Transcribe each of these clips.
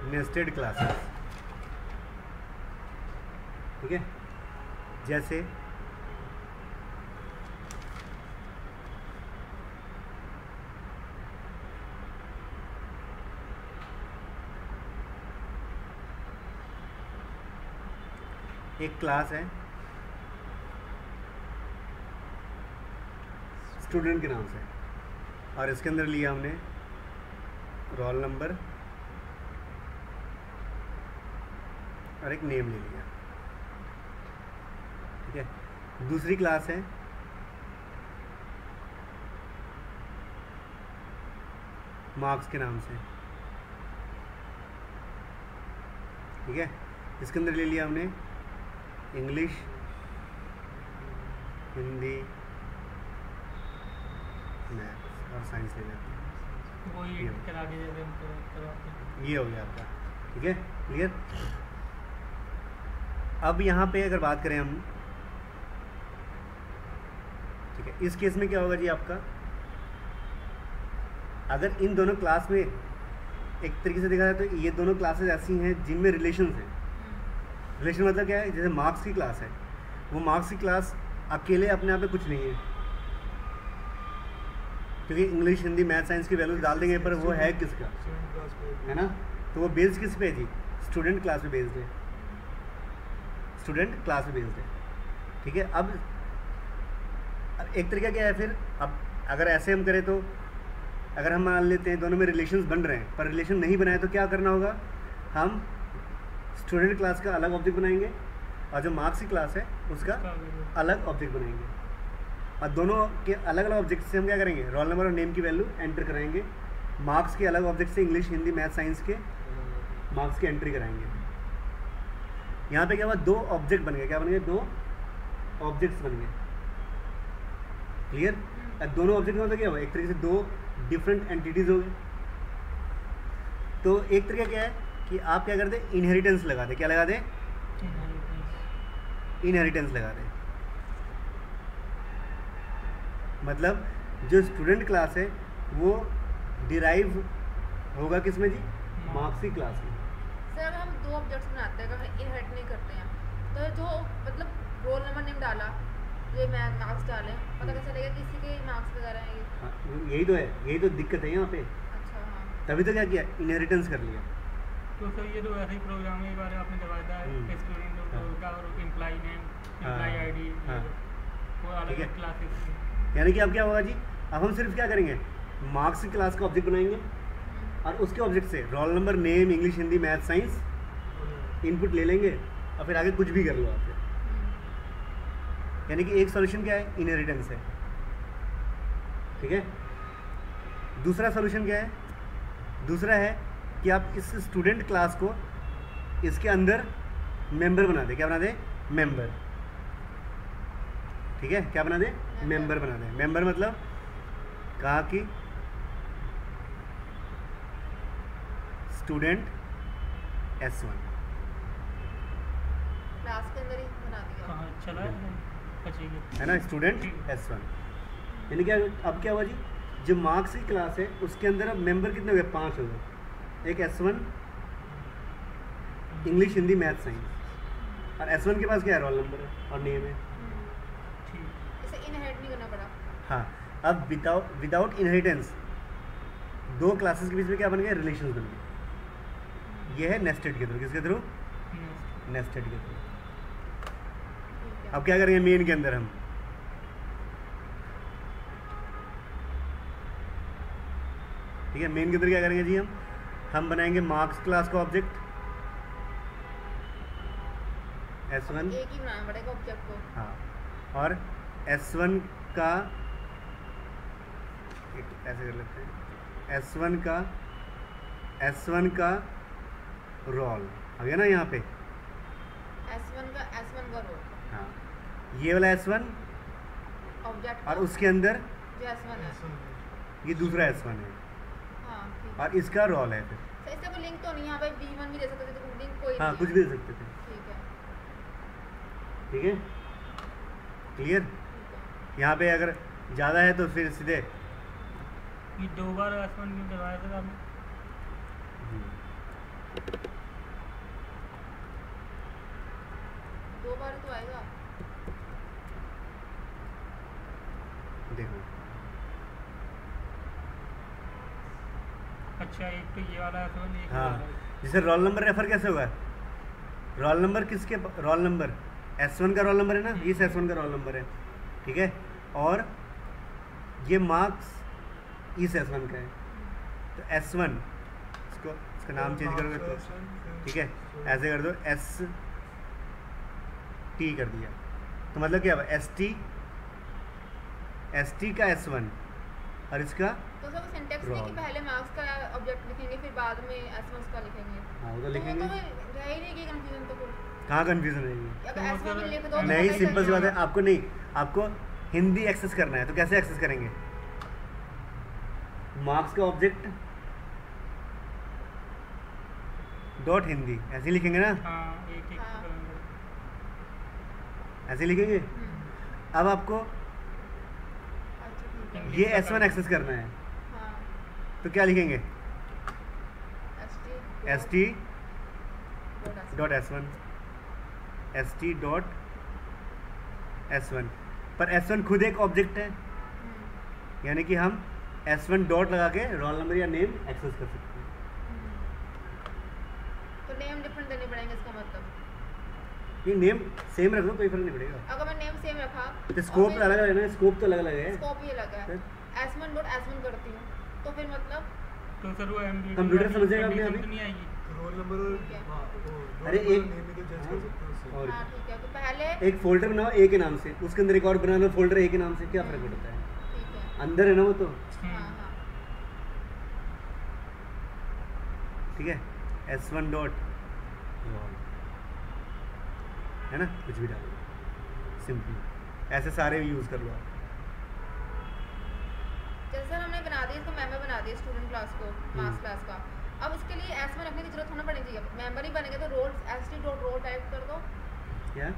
Nested classes. ठीक है, जैसे एक क्लास है स्टूडेंट के नाम से, और इसके अंदर लिया हमने रोल नंबर और एक नेम ले लिया। ठीक है, दूसरी क्लास है मार्क्स के नाम से। ठीक है, इसके अंदर ले लिया हमने इंग्लिश, हिंदी, मैथ्स और साइंस ले लेते हैं। वही करा के दे ये हो गया आपका। ठीक है, क्लियर। अब यहाँ पे अगर बात करें हम, ठीक है, इस केस में क्या होगा जी आपका, अगर इन दोनों क्लास में एक तरीके से देखा जाए तो ये दोनों क्लासेस ऐसी हैं जिनमें रिलेशंस हैं। रिलेशन मतलब क्या है, जैसे मार्क्स की क्लास है, वो मार्क्स की क्लास अकेले अपने आप में कुछ नहीं है, क्योंकि इंग्लिश, हिंदी, मैथ, साइंस की वैल्यूज डाल देंगे, पर वो है किसका, है ना, तो वो बेस्ड किस पे है जी, स्टूडेंट क्लास पे बेस्ड है, स्टूडेंट क्लास पे बेस्ड है। ठीक है, अब एक तरीका क्या है फिर, अब अगर ऐसे हम करें तो, अगर हम मान लेते हैं दोनों में रिलेशंस बन रहे हैं पर रिलेशन नहीं बनाए तो क्या करना होगा, हम स्टूडेंट क्लास का अलग ऑब्जेक्ट बनाएंगे और जो मार्क्स की क्लास है उसका अलग ऑब्जेक्ट बनाएंगे, और दोनों के अलग अलग ऑब्जेक्ट से हम क्या करेंगे, रोल नंबर और नेम की वैल्यू एंटर कराएंगे। मार्क्स के अलग ऑब्जेक्ट से इंग्लिश, हिंदी, मैथ, साइंस के मार्क्स की एंट्री कराएंगे। यहाँ पे क्या हुआ, दो ऑब्जेक्ट बन गए, क्या बन गए, दो ऑब्जेक्ट्स बन गए। क्लियर। दोनों ऑब्जेक्ट में तो क्या हुआ, एक तरीके से दो डिफरेंट एंटिटीज हो गए। तो एक तरीका क्या है कि आप क्या करते, इनहेरिटेंस लगा दे, क्या लगा दे, इनहेरिटेंस लगा दे। मतलब जो स्टूडेंट क्लास है वो डिराइव होगा किस में जी, मार्क्स की क्लास में। सर अगर हम दो ऑब्जेक्ट्स बनाते हैं, अगर इनहेरिट नहीं करते हैं, तो जो मतलब रोल नंबर नेम डाला, जो मार्क्स डाले, पता कैसे चलेगा किसी के मार्क्स वगैरह हैं ये? हाँ, यही तो है, यही तो दिक्कत है यहाँ पे। अच्छा, हाँ। तभी तो क्या किया, इनहेरिटेंस कर लिया। तो सर ये तो ऐसे ही प्रोग्राम के बारे में आपने दबाया है, स्टूडेंट का और एम्प्लॉय नेम, एम्प्लॉय आईडी, वो अलग क्लासेस। यानी कि अब क्या होगा जी, अब हम सिर्फ क्या करेंगे, मार्क्स की क्लास का ऑब्जेक्ट बनाएंगे और उसके ऑब्जेक्ट से role number, name, English, Hindi, math, science input ले लेंगे और फिर आगे कुछ भी कर लो आप फिर। यानी कि एक सॉल्यूशन क्या है, इनहेरिटेंस है। ठीक है, दूसरा सॉल्यूशन क्या है, दूसरा है कि आप इस स्टूडेंट क्लास को इसके अंदर मेंबर बना दे, क्या बना दे, मेंबर। ठीक है, क्या बना दे, मेंबर बना दे। मेंबर मतलब कहा कि स्टूडेंट S1 क्लास के अंदर ही बना दिया। कहाँ चला है ना, स्टूडेंट S1। यानी क्या, अब क्या हुआ जी, जो मार्क्स की क्लास है उसके अंदर अब मेंबर कितने हो गए, 5 हो गए। एक S1 English, Hindi, math, science, और S1 के पास क्या है, रोल नंबर है और नेम है। इसे इनहेरिट नहीं करना पड़ा। हाँ, अब विदाउट इनहेरिटेंस दो क्लासेस के बीच में क्या बन गए, रिलेशंस बन गए। ये है नेस्टेड के थ्रू, किसके थ्रू, नेस्टेड के थ्रू। अब क्या करेंगे मेन के अंदर हम, ठीक है, मेन के अंदर क्या करेंगे जी, हम बनाएंगे मार्क्स क्लास का ऑब्जेक्ट S1, एक ही बनाना पड़ेगा ऑब्जेक्ट को। हाँ, और S1 का ऐसे कर लेते हैं, S1 का रोल आ गया ना यहाँ पे, S1 का रोल, हाँ, ये वाला S1 ऑब्जेक्ट और उसके अंदर जो S1 है, ये दूसरा S1 है, हाँ ठीक। और इसका रोल है फिर। सर इससे कोई लिंक तो नहीं, यहाँ पे B1 भी दे सकते थे, तो लिंक कोई हाँ, नहीं कुछ है। भी दे सकते थे। ठीक है, ठीक है, क्लियर। ठीक है। यहाँ पे अगर ज़्यादा है तो फिर सीधे ये 2 बार S1 क्यों करवाया था आपने? अच्छा एक तो ये वाला S1 एक हाँ, वाला जैसे रोल नंबर रेफर कैसे होगा, रोल नंबर किसके, रोल नंबर S1 का रोल नंबर है ना, इस S1 का रोल नंबर है, ठीक है, और ये मार्क्स इस S1 का है, तो S1 इसको इसका नाम चेंज करोगे तो ठीक है, ऐसे कर दो ST कर दिया, तो मतलब क्या हुआ ST का S1 और इसका तो सब सिंटैक्स में कि पहले मार्क्स का ऑब्जेक्ट लिखेंगे फिर बाद में S1 का लिखेंगे। हाँ वो तो लिखेंगे, तो रह ही नहीं कि कंफ्यूजन तो फिर कहाँ कन्फ्यूजन रहेगी, अगर S1 में लिख दो नहीं सिंपल सी बात है, आपको नहीं, आपको हिंदी एक्सेस करना है तो कैसे एक्सेस करेंगे, मार्क्स का ऑब्जेक्ट डॉट हिंदी ऐसे लिखेंगे ना, हाँ एक एक हाँ। ऐसे लिखेंगे। अब आपको अच्छा ठीक है। ये S1 एक्सेस करना है हाँ तो क्या लिखेंगे, ST dot S1 ST dot S1, पर S1 खुद एक ऑब्जेक्ट है, यानी कि हम S1 डॉट लगा के रोल नंबर या नेम एक्सेस कर सकते हैं। तो नेम डिफरेंट देने पड़ेंगे इसका मतलब, ये नेम सेम रख लो कोई फर्क नहीं पड़ेगा, अगर मैं नेम सेम रखा तो स्कोप अलग अलग है ना, स्कोप तो अलग अलग है, स्कोप ही अलग है, S1 डॉट S1 करती हूँ तो फिर मतलब तो सर वो MBA कंप्यूटर समझेगा आपने condition अभी? तो नहीं आएगी। रोल नंबर ठीक है। अरे एक नेम भी तो जज कर सकते हो उससे। और हाँ ठीक है, तो पहले एक फोल्डर बनाओ ए के नाम से, उसके अंदर एक और बना लो फोल्डर ए के नाम से, क्या फर्क पड़ता है, ठीक है। अंदर है ना वो तो, हाँ हाँ ठीक है, S1 डॉट है ना, कुछ भी डालो सिंपली, ऐसे सारे यूज़ कर लो आप। जैसे हमने बना दिया इसको मेंबर बना दिया स्टूडेंट क्लास को मार्क्स क्लास का, अब इसके लिए S1 रखने की जरूरत होना पड़नी चाहिए, मेंबर ही बनेगा तो roll ST dot roll type कर दो। क्या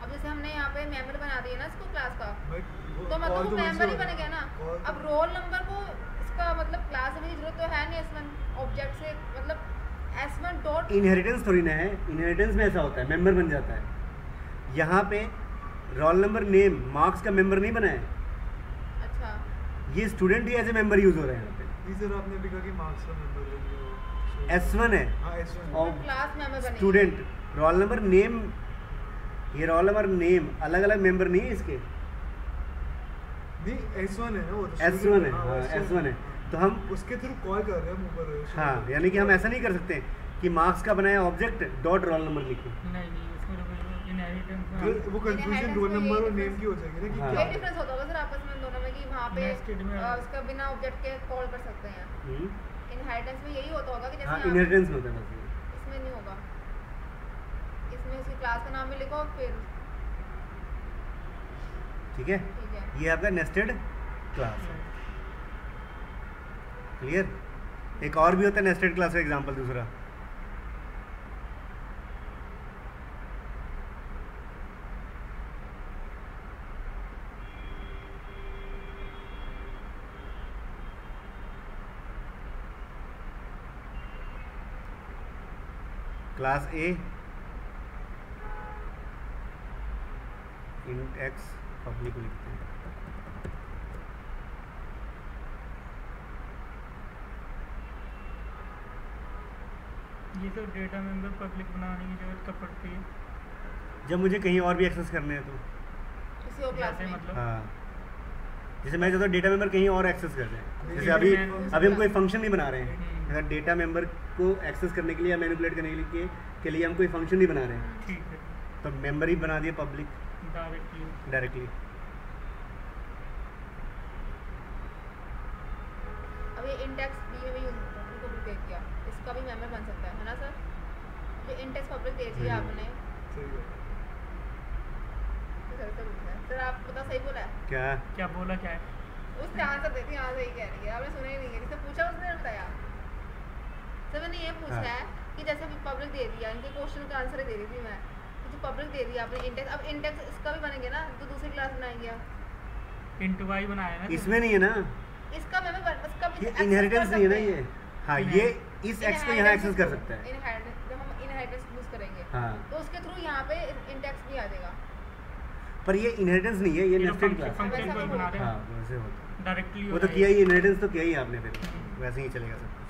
अब जैसे हमने यहाँ पे मेंबर बना दिया ना इसको क्लास का, But वो तो मतलब और वो तो मेंबर ही वैसे बन गया ना, और अब रोल नंबर को इसका मतलब क्लास देने की जरूरत तो है नहीं, S1 ऑब्जेक्ट से मतलब S1 डॉट इनहेरिटेंस थोड़ी ना है, इनहेरिटेंस में ऐसा होता है मेंबर बन जाता है, यहाँ पे रोल नंबर नेम मार्क्स का मेंबर नहीं बना है, अच्छा ये स्टूडेंट ही एज ए मेंबर यूज़ हो रहे हैं यहाँ पे, जी सर आपने भी कहा कि मार्क्स का नंबर है जो S1 है हाँ S1 और क्लास मेंबर बने स्टूडेंट, रोल नंबर नेम, ये रोल नंबर नेम अलग अलग मेंबर नहीं है इसके, नहीं S1 है ना वो तो S1 है, हाँ, हाँ S1 S1 है, तो हम उसके थ्रू कॉल कर रहे हैं हम ऊपर हाँ, यानी कि हम ऐसा नहीं कर सकते कि मार्क्स का बनाया ऑब्जेक्ट डॉट रोल नंबर लिखे, नहीं नहीं उसमें तो इनहेरिटेंस वो कंफ्यूजन रोल नंबर और नेम की हो जाएगी ना कि हाँ। क्या ये डिफरेंस होता होगा सर आपस में दोनों में कि वहाँ पे Nested में उसका बिना ऑब्जेक्ट के कॉल कर सकते हैं, इनहेरिटेंस में यही होता होगा कि जैसे हाँ यहाँ इनहेरिटेंस में होता है बस ये। इसमें नहीं होगा, इसमें उसकी क्लास का नाम भी लिखो फिर ठीक है, ठीक है। ये आपका नेस्टेड क्लास है, क्लियर। एक और भी होता है नेस्टेड क्लास का एग्जांपल दूसरा, क्लास ए इंट एक्स पब्लिक लिखते हैं, ये तो डेटा मेंबर पब्लिक बनाने की जरूरत कब पड़ती है, जब मुझे कहीं और भी एक्सेस करने हैं तो, किसी और क्लास जैसे में मतलब हाँ, जैसे मैं चाहता हूँ डेटा मेंबर कहीं और एक्सेस कर दें, जैसे अभी हम कोई फंक्शन नहीं बना रहे हैं, अगर डेटा मेंबर को एक्सेस करने के लिए या मैनिपुलेट करने के लिए हम कोई फंक्शन नहीं बना रहे हैं, ठीक है तो मेंबर ही बना दिया पब्लिक डायरेक्टली डायरेक्टली। अब ये इंडेक्स बी में यूज होता है, उनको भी दे दिया, इसका भी मेंबर बन सकता है ना सर, जो इंडेक्स पब्लिक दे दिया आपने सही है तो सर से पूछा है। सर आप पता सही बोला है, क्या क्या बोला क्या है उसने आंसर देती हाँ सही कह रही है, आपने सुना ही नहीं है, जिससे पूछा उसने बताया। सर मैंने ये पूछा हाँ। है कि जैसे अभी पब्लिक दे दिया, इनके क्वेश्चन का आंसर दे रही थी मैं, तो जो पब्लिक दे दिया आपने इंडेक्स, अब इंडेक्स इसका भी बनेंगे ना, तो दूसरी क्लास बनाएंगे आप, इंटू वाई बनाया ना इसमें नहीं है ना, इसका मैं इसका भी ये access इनहेरिटेंस कर नहीं है ना सकते ये, हैं। हाँ ये इस एक्स को यहाँ एक्सेस कर सकता है, इनहेरिटेंस जब हम इनहेरिटेंस यूज करेंगे हाँ, तो उसके थ्रू यहाँ पे इंडेक्स भी आ जाएगा। पर ये इनहेरिटेंस नहीं है, ये ये नेस्टेड फंक्शन क्लास है। वैसा कोड तो बना रहे हाँ हैं वैसे होता है, डायरेक्टली वो तो किया ही, इनहेरिटेंस तो किया ही आपने फिर, वैसे ही चलेगा सब कुछ।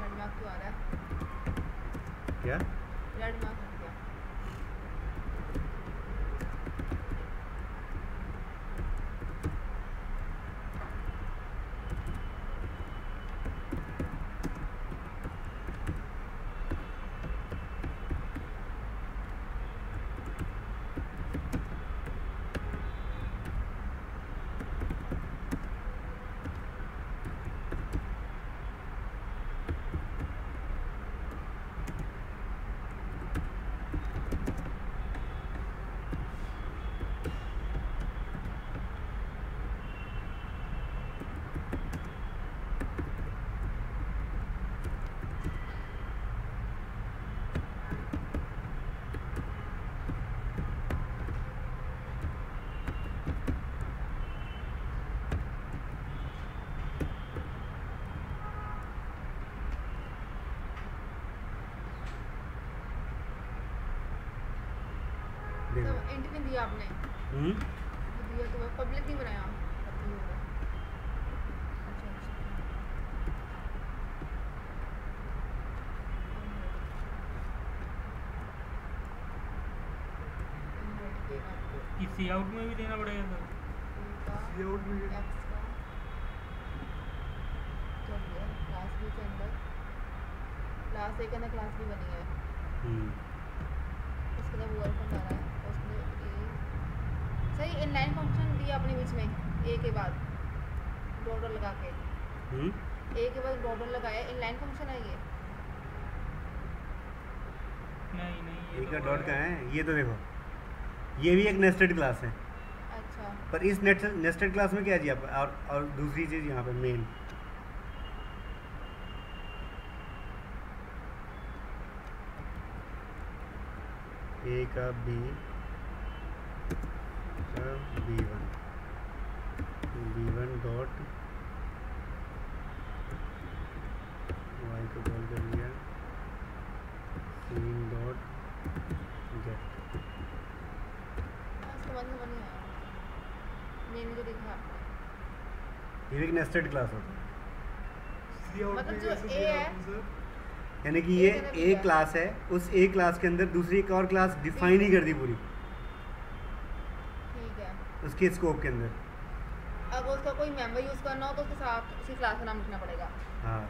रेड मार्क क्यों आ रहा है? क्या रेड मार्क हो गया। तो देखो इंट नहीं दिया आपने, दिया तो पब्लिक नहीं बनाया। पब्लिक होगा। अच्छा कि सी आउट में भी देना पड़ेगा सर? सी आउट में क्या? एक्स का चलिए क्लास बी के अंदर क्लास ए के अंदर क्लास बी बनी है, उसके अंदर वो फंड आ रहा है, उसमें ए सही इनलाइन फंक्शन दिया अपने बीच में ए के बाद डॉलर लगा के, ए के बाद डॉलर लगाया, इनलाइन फंक्शन है ये। नहीं नहीं ये ये का तो डॉट का है, ये तो देखो ये भी एक नेस्टेड क्लास है, अच्छा पर इस नेस्टेड क्लास में क्या है जी आप, और दूसरी चीज़ यहाँ पे मेन ए का बी का बी वन डॉट वाई को कॉल कर लिया, सीन डॉट गेट। समझ में नहीं आया मैंने जो लिखा आपने। ये भी एक नेस्टेड क्लास होता है, सी आउट मतलब में जो कैसे A दिया है, आपने सर? यानी कि ये एक अलग ए दिया। क्लास है, उस ए क्लास के अंदर दूसरी एक और क्लास डिफाइन ही कर दी पूरी ठीक है। उसके स्कोप के अंदर। अब उसका कोई मेंबर यूज़ करना हो तो उसके साथ उसी क्लास का नाम लिखना पड़ेगा। हाँ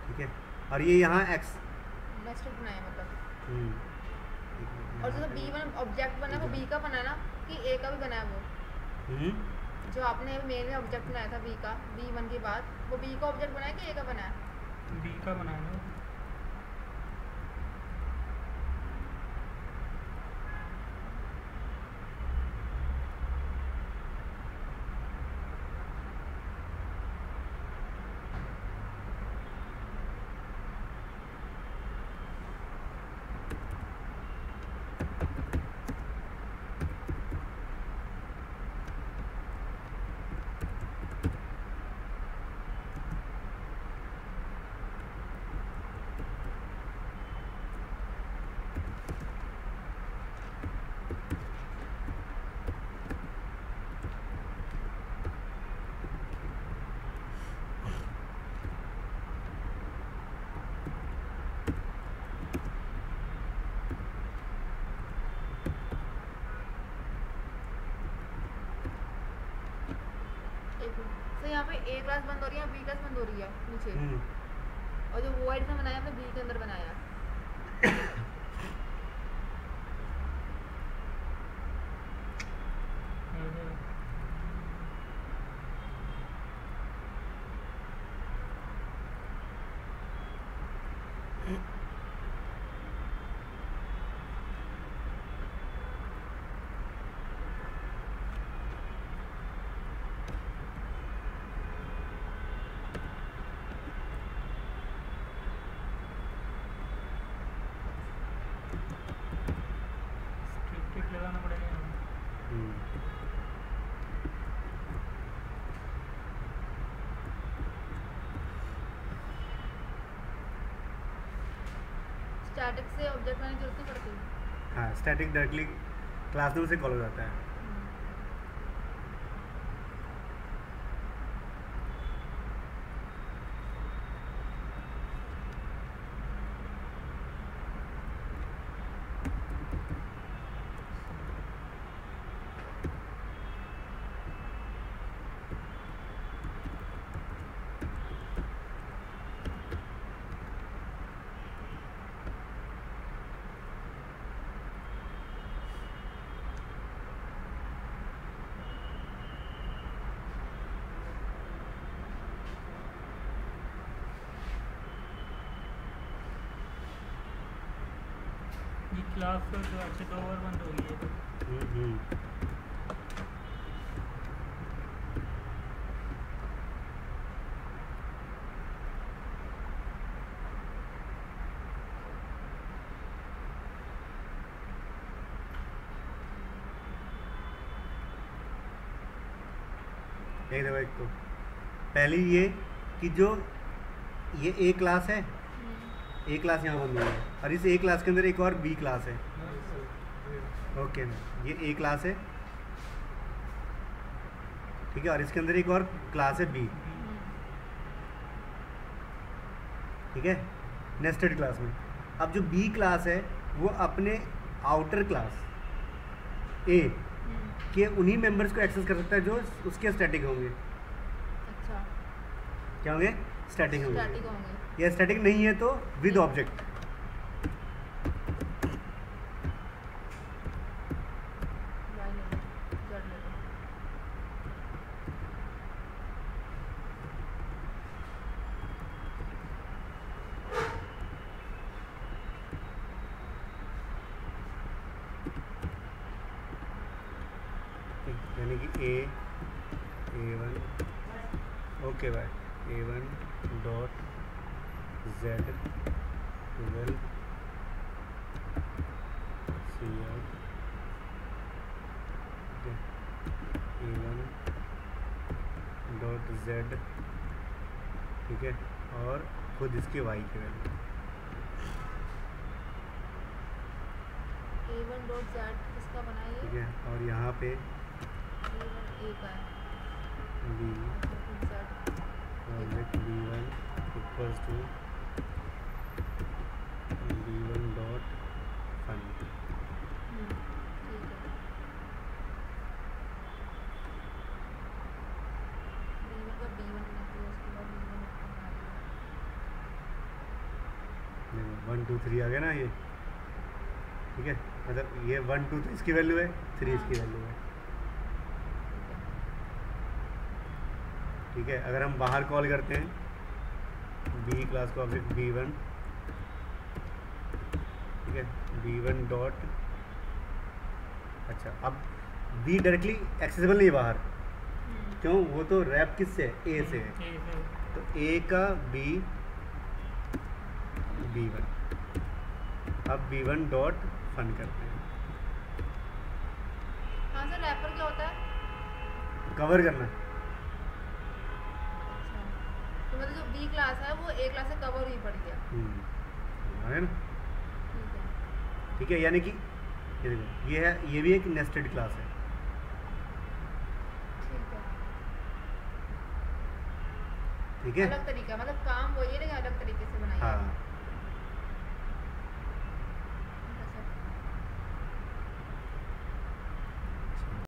ठीक है, और ये यहाँ एक्स नेस्टेड बनाया मतलब, और जो B1 ऑब्जेक्ट बना है वो B का बना है ना कि A का भी बना है वो? जो आपने मेन में ऑब्जेक्ट बनाया था B का, B1 के बाद वो B का ऑब्जेक्ट बनाया कि A का बना है? बी का बनाना है। तो यहाँ पे A क्लास बंद हो रही है, B क्लास बंद हो रही है नीचे, और जो वो आइटम बनाया आपने B के अंदर बनाया। स्ट्रिक्ट लगाना पड़ेगा यहाँ पे। स्टैटिक से ऑब्जेक्ट बनाने की जरूरत नहीं पड़ती। हाँ, स्टैटिक डायरेक्टली क्लासरूम से कॉल हो जाता है। ये क्लास तो जो अच्छे 2 ओवर बंद हो गई है। एक देखो, एक तो पहली ये कि जो ये ए क्लास है, ए क्लास यहाँ बन रही है और इस ए क्लास के अंदर एक और बी क्लास है। ओके ना, ये ए क्लास है, ठीक है, और इसके अंदर एक और क्लास है बी, ठीक है, नेस्टेड क्लास में। अब जो बी क्लास है वो अपने आउटर क्लास ए के उन्हीं मेंबर्स को एक्सेस कर सकता है जो उसके स्टैटिक होंगे। अच्छा, क्या होंगे? स्टैटिक होंगे। स्टैटिक होंगे। या स्टैटिक नहीं है तो विद ऑब्जेक्ट। वाई ले लो, जेड ले लो। यानी कि A1 ओके भाई, A1 dot Z 12 CL A1 dot Z, ठीक है, और खुद इसके Y की वैल्यू, A1 डॉट जेड किसका बना है ठीक ये? है, और यहाँ पे A1 A का है, B Z object B1 equals to B1 dot fun. ठीक है। B1 का B1 बना दिया, उसके बाद B1 बना दिया। 1 2 3 आ गया ना ये, ठीक है, मतलब ये 1 2 तो इसकी वैल्यू है, 3 इसकी वैल्यू है, ठीक है। अगर हम बाहर कॉल करते हैं बी क्लास का ऑब्जेक्ट B1, ठीक है, B1 डॉट, अच्छा अब B डायरेक्टली एक्सेसिबल नहीं है बाहर, क्यों? वो तो रैप किससे है? ए से है, तो ए का B B1, अब B1 डॉट फन करते हैं, हाँ सर, रैपर क्या होता है? कवर करना। अच्छा, तो मतलब जो बी क्लास है वो ए क्लास से कवर ही पड़ गया। है ना, ठीक है। ठीक है, यानी कि ये देखो, ये है, ये भी एक नेस्टेड क्लास है, ठीक है। ठीक है। अलग तरीका, मतलब काम वही है लेकिन अलग